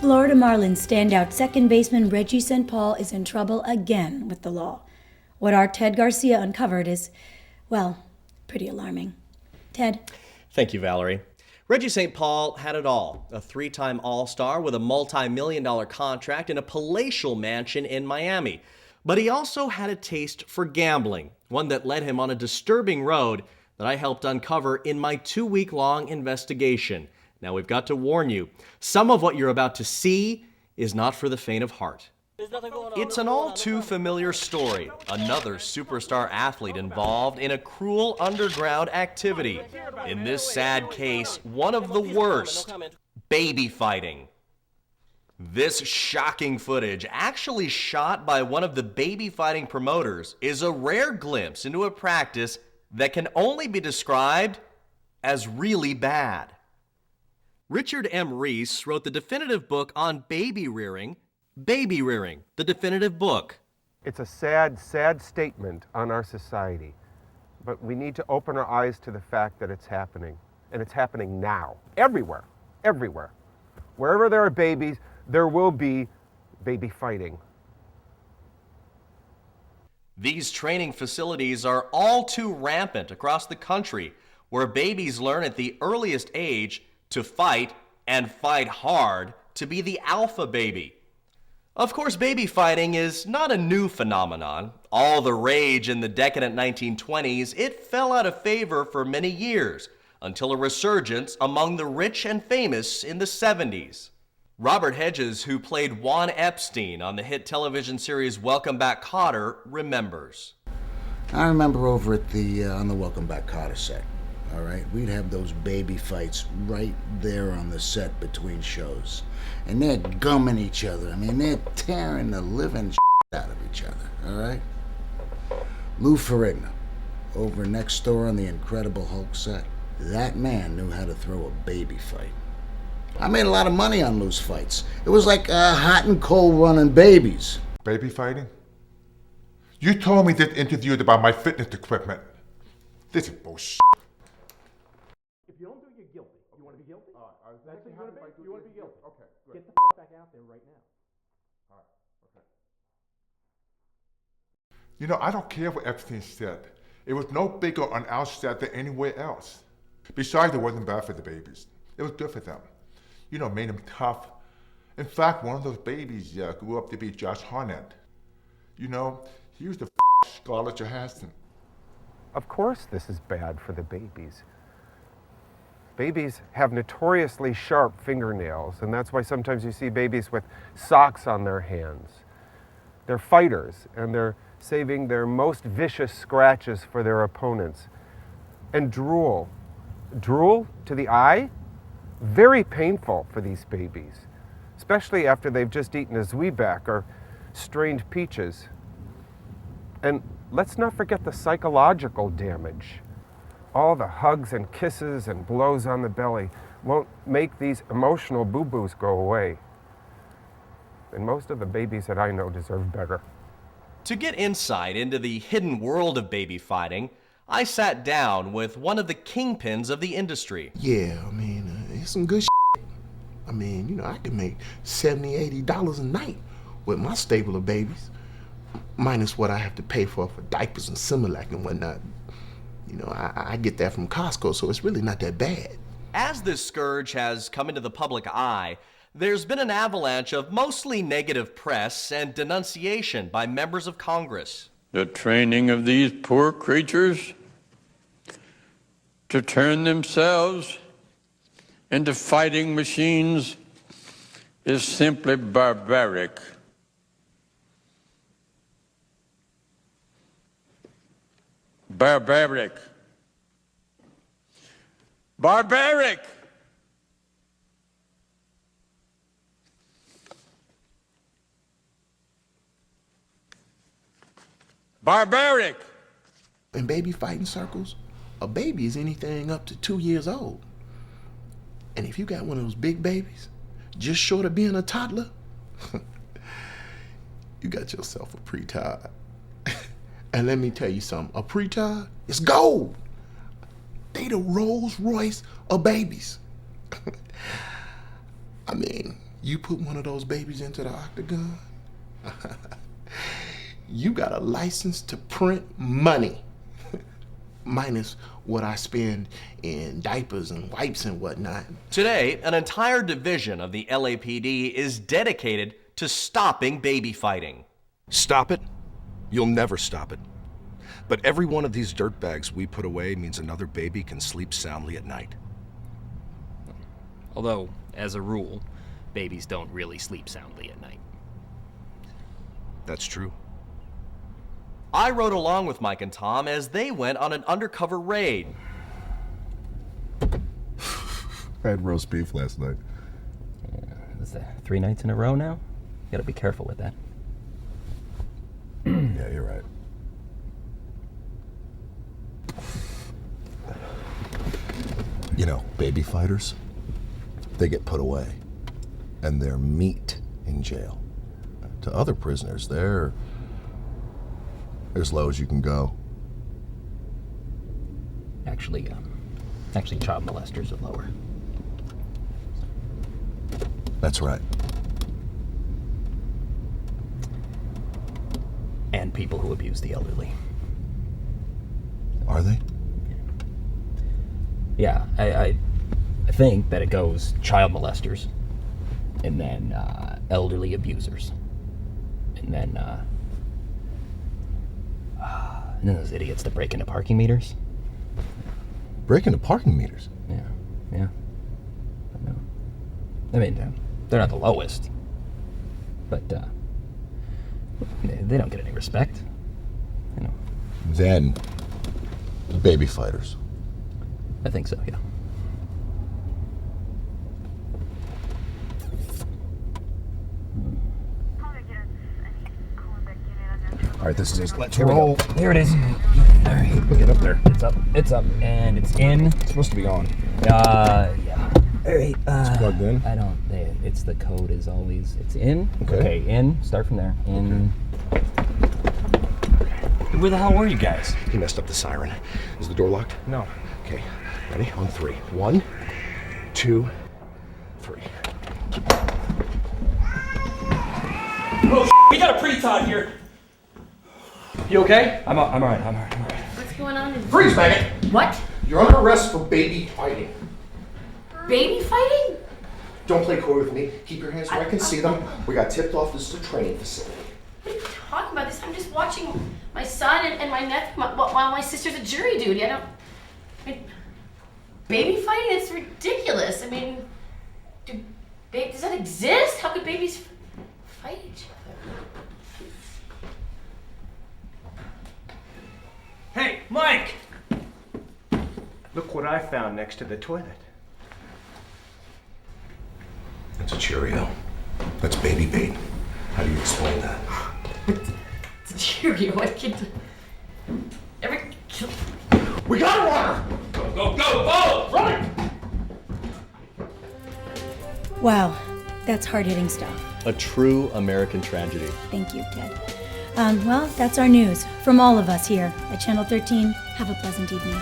Florida Marlins standout second baseman Reggie St. Paul is in trouble again with the law. What our Ted Garcia uncovered is, well, pretty alarming. Ted? Thank you, Valerie. Reggie St. Paul had it all. A three-time All-Star with a multi-million-dollar contract in a palatial mansion in Miami. But he also had a taste for gambling, one that led him on a disturbing road that I helped uncover in my 2-week-long investigation. Now, we've got to warn you, some of what you're about to see is not for the faint of heart. It's an all too familiar story. Another superstar athlete involved in a cruel underground activity. In this sad case, one of the worst, baby fighting. This shocking footage, actually shot by one of the baby fighting promoters, is a rare glimpse into a practice that can only be described as really bad. Richard M. Reese wrote the definitive book on baby rearing, Baby Rearing, the definitive book. It's a sad, sad statement on our society, but we need to open our eyes to the fact that it's happening, and it's happening now, everywhere, everywhere. Wherever there are babies, there will be baby fighting. These training facilities are all too rampant across the country, where babies learn at the earliest age to fight, and fight hard, to be the alpha baby. Of course, baby fighting is not a new phenomenon. All the rage in the decadent 1920s, it fell out of favor for many years, until a resurgence among the rich and famous in the 70s. Robert Hedges, who played Juan Epstein on the hit television series Welcome Back, Kotter, remembers. I remember over at on the Welcome Back, Kotter set. All right, we'd have those baby fights right there on the set between shows. And they're gumming each other. I mean, they're tearing the living out of each other, all right? Lou Ferrigno, over next door on the Incredible Hulk set. That man knew how to throw a baby fight. I made a lot of money on Lou's fights. It was like hot and cold running babies. Baby fighting? You told me this interview about my fitness equipment. This is bullshit. If you don't do it, you're guilty. You want to be guilty? That's what you want to be? You want to be guilty? Okay, good. Get the fuck back out there right now. All right, okay. You know, I don't care what Epstein said. It was no bigger on our set than anywhere else. Besides, it wasn't bad for the babies. It was good for them. You know, made them tough. In fact, one of those babies grew up to be Josh Hartnett. You know, he was the Scarlett Johansson. Of course this is bad for the babies. Babies have notoriously sharp fingernails, and that's why sometimes you see babies with socks on their hands. They're fighters, and they're saving their most vicious scratches for their opponents. And drool. Drool to the eye? Very painful for these babies, especially after they've just eaten a Zwieback or strained peaches. And let's not forget the psychological damage. All the hugs and kisses and blows on the belly won't make these emotional boo-boos go away. And most of the babies that I know deserve better. To get insight into the hidden world of baby fighting, I sat down with one of the kingpins of the industry. Yeah, I mean, it's some good shit. I mean, you know, I can make $70, $80 a night with my stable of babies, minus what I have to pay for diapers and Similac and whatnot. You know, I get that from Costco, so it's really not that bad. As this scourge has come into the public eye, there's been an avalanche of mostly negative press and denunciation by members of Congress. The training of these poor creatures to turn themselves into fighting machines is simply barbaric. Barbaric. Barbaric. Barbaric. In baby fighting circles, a baby is anything up to 2 years old. And if you got one of those big babies, just short of being a toddler, you got yourself a pretard. And let me tell you something, a pretard is gold. They the Rolls Royce of babies. I mean, You put one of those babies into the octagon, you got a license to print money. Minus what I spend in diapers and wipes and whatnot. Today, an entire division of the LAPD is dedicated to stopping baby fighting. Stop it? You'll never stop it. But every one of these dirtbags we put away means another baby can sleep soundly at night. Although, as a rule, babies don't really sleep soundly at night. That's true. I rode along with Mike and Tom as they went on an undercover raid. I had roast beef last night. Is that 3 nights in a row now? You gotta be careful with that. Yeah, you're right. You know, baby fighters, they get put away, and they're meat in jail. To other prisoners, they're as low as you can go. Actually, child molesters are lower. That's right. And people who abuse the elderly. Are they? Yeah, I think that it goes child molesters, and then elderly abusers, and then those idiots that break into parking meters. Break into parking meters? Yeah. I know. I mean, they're not the lowest, but they don't get any respect. You know. Then, baby fighters. I think so, yeah. All right, this is it. Let's roll. Here it is. All right, get up there. It's up, and it's in. It's supposed to be on. Yeah. All right. It's plugged in. It's the code is always. It's in. Okay. In. Start from there. In. Okay. Where the hell were you guys? He messed up the siren. Is the door locked? No. Okay. Ready? On 3. 1, 2, 3. Oh, we got a pre-Todd here. You okay? I'm all right. What's going on? Freeze, Megan! What? You're under arrest for baby fighting. Baby fighting? Don't play coy with me. Keep your hands where I can see them. We got tipped off this is a training facility. What are you talking about? I'm just watching my son and my nephew while my sister's at jury duty. Baby fighting? It's ridiculous. I mean, does that exist? How could babies fight each other? Hey, Mike! Look what I found next to the toilet. That's a Cheerio. That's baby bait. How do you explain that? It's a Cheerio. What kid? We got her! Go! Run! Wow, that's hard-hitting stuff. A true American tragedy. Thank you, Ted. Well, that's our news. From all of us here at Channel 13, have a pleasant evening.